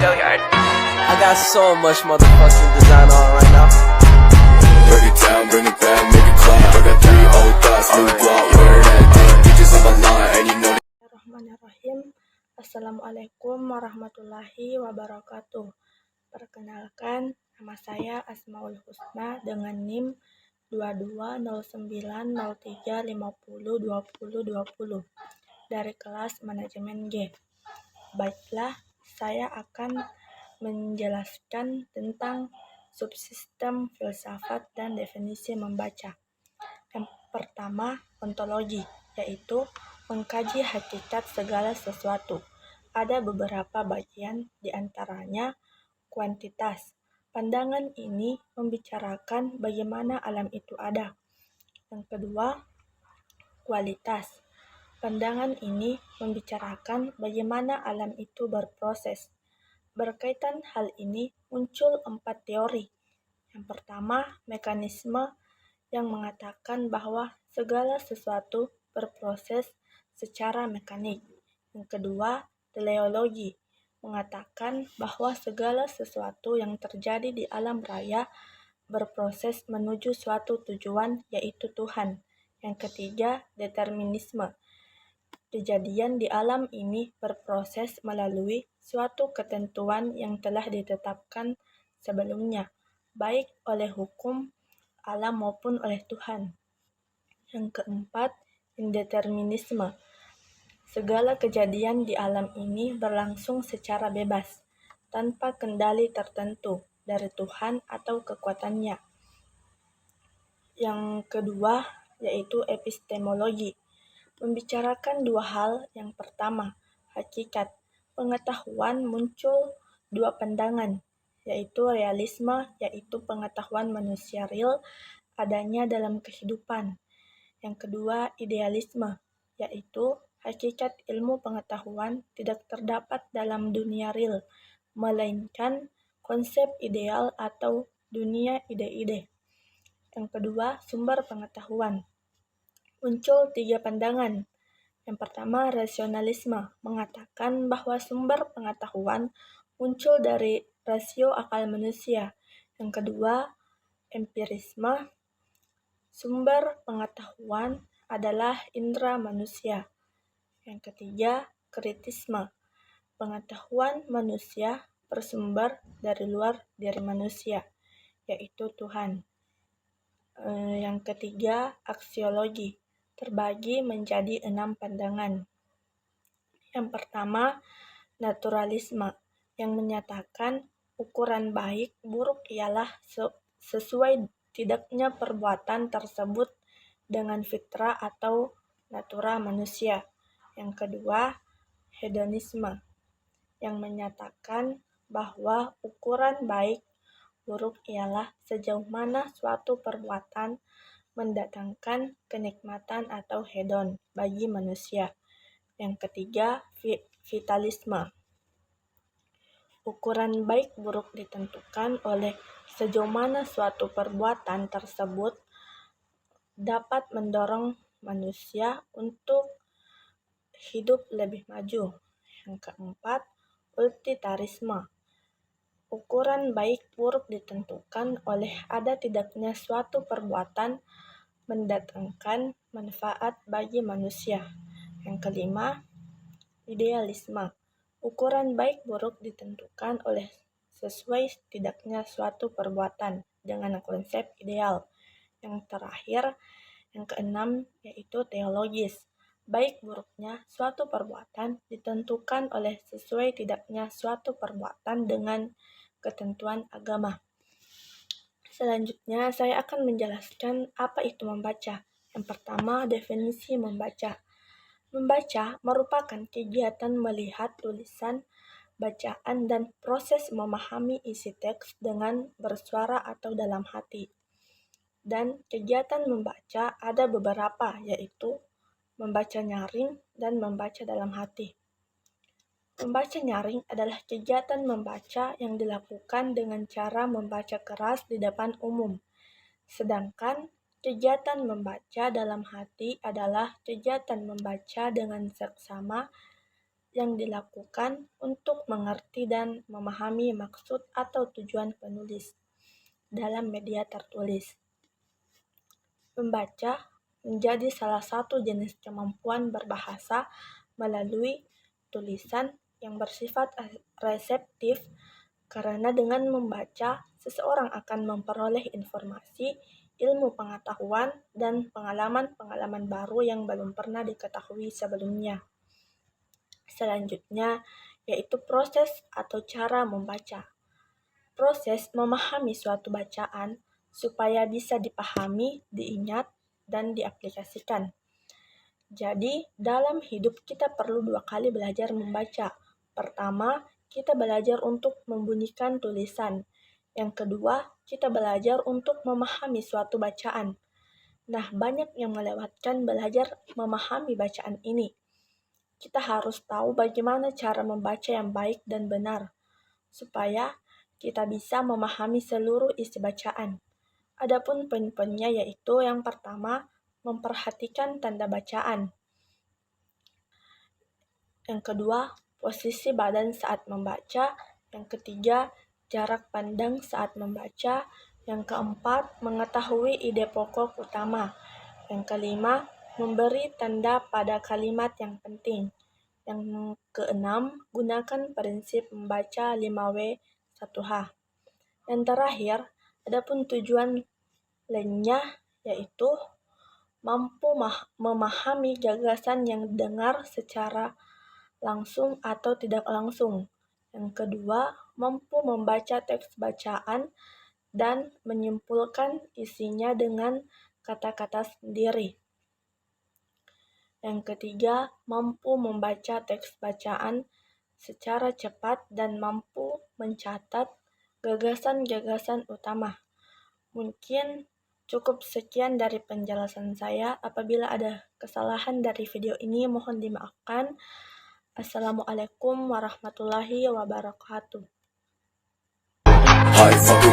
I got so much motherfucking design on right now. Break it down, bring it back, make it clap. I got 3 old thoughts, new block, where that dick. Bitches on my line, and you know. Bismillahirrahmanirrahim. Assalamualaikum warahmatullahi wabarakatuh. Perkenalkan, nama saya Asmaul Husna dengan NIM 220903502020 dari kelas manajemen G. Baiklah, saya akan menjelaskan tentang subsistem filsafat dan definisi membaca. Yang pertama, ontologi, yaitu mengkaji hakikat segala sesuatu. Ada beberapa bagian, diantaranya kuantitas. Pandangan ini membicarakan bagaimana alam itu ada. Yang kedua, kualitas. Pandangan ini membicarakan bagaimana alam itu berproses. Berkaitan hal ini muncul 4 teori. Yang pertama, mekanisme yang mengatakan bahwa segala sesuatu berproses secara mekanik. Yang kedua, teleologi mengatakan bahwa segala sesuatu yang terjadi di alam raya berproses menuju suatu tujuan, yaitu Tuhan. Yang ketiga, determinisme. Kejadian di alam ini berproses melalui suatu ketentuan yang telah ditetapkan sebelumnya, baik oleh hukum alam maupun oleh Tuhan. Yang keempat, indeterminisme. Segala kejadian di alam ini berlangsung secara bebas, tanpa kendali tertentu dari Tuhan atau kekuatannya. Yang kedua, yaitu epistemologi. Membicarakan 2 hal. Yang pertama, hakikat. Pengetahuan muncul 2 pandangan, yaitu realisme, yaitu pengetahuan manusia real adanya dalam kehidupan. Yang kedua, idealisme, yaitu hakikat ilmu pengetahuan tidak terdapat dalam dunia real, melainkan konsep ideal atau dunia ide-ide. Yang kedua, sumber pengetahuan. Muncul 3 pandangan. Yang pertama, rasionalisme, mengatakan bahwa sumber pengetahuan muncul dari rasio akal manusia. Yang kedua, empirisme, sumber pengetahuan adalah indera manusia. Yang ketiga, kritisme, pengetahuan manusia bersumber dari luar diri manusia, yaitu Tuhan. Yang ketiga, aksiologi, terbagi menjadi 6 pandangan. Yang pertama, naturalisme, yang menyatakan ukuran baik buruk ialah sesuai tidaknya perbuatan tersebut dengan fitrah atau natura manusia. Yang kedua, hedonisme, yang menyatakan bahwa ukuran baik buruk ialah sejauh mana suatu perbuatan mendatangkan kenikmatan atau hedon bagi manusia. Yang ketiga, vitalisme. Ukuran baik buruk ditentukan oleh sejauh mana suatu perbuatan tersebut dapat mendorong manusia untuk hidup lebih maju. Yang keempat, utilitarisme. Ukuran baik buruk ditentukan oleh ada tidaknya suatu perbuatan mendatangkan manfaat bagi manusia. Yang kelima, idealisme. Ukuran baik buruk ditentukan oleh sesuai tidaknya suatu perbuatan dengan konsep ideal. Yang terakhir, yang keenam, yaitu teologis. Baik buruknya suatu perbuatan ditentukan oleh sesuai tidaknya suatu perbuatan dengan ketentuan agama. Selanjutnya, saya akan menjelaskan apa itu membaca. Yang pertama, definisi membaca. Membaca merupakan kegiatan melihat tulisan, bacaan, dan proses memahami isi teks dengan bersuara atau dalam hati. Dan kegiatan membaca ada beberapa, yaitu membaca nyaring dan membaca dalam hati. Membaca nyaring adalah kegiatan membaca yang dilakukan dengan cara membaca keras di depan umum. Sedangkan kegiatan membaca dalam hati adalah kegiatan membaca dengan seksama yang dilakukan untuk mengerti dan memahami maksud atau tujuan penulis dalam media tertulis. Membaca menjadi salah satu jenis kemampuan berbahasa melalui tulisan yang bersifat reseptif, karena dengan membaca, seseorang akan memperoleh informasi, ilmu pengetahuan, dan pengalaman-pengalaman baru yang belum pernah diketahui sebelumnya. Selanjutnya, yaitu proses atau cara membaca. Proses memahami suatu bacaan supaya bisa dipahami, diingat, dan diaplikasikan. Jadi, dalam hidup kita perlu 2 kali belajar membaca. Pertama, kita belajar untuk membunyikan tulisan. Yang kedua, kita belajar untuk memahami suatu bacaan. Nah, banyak yang melewatkan belajar memahami bacaan ini. Kita harus tahu bagaimana cara membaca yang baik dan benar, supaya kita bisa memahami seluruh isi bacaan. Adapun poin-poinnya yaitu yang pertama, memperhatikan tanda bacaan. Yang kedua, posisi badan saat membaca. Yang ketiga, jarak pandang saat membaca. Yang keempat, mengetahui ide pokok utama. Yang kelima, memberi tanda pada kalimat yang penting. Yang keenam, gunakan prinsip membaca 5W1H. Yang terakhir, adapun tujuan lainnya yaitu mampu memahami gagasan yang didengar secara langsung atau tidak langsung. Yang kedua, mampu membaca teks bacaan dan menyimpulkan isinya dengan kata-kata sendiri. Yang ketiga, mampu membaca teks bacaan secara cepat dan mampu mencatat gagasan-gagasan utama. Mungkin cukup sekian dari penjelasan saya. Apabila ada kesalahan dari video ini, mohon dimaafkan. Assalamualaikum warahmatullahi wabarakatuh. High fucking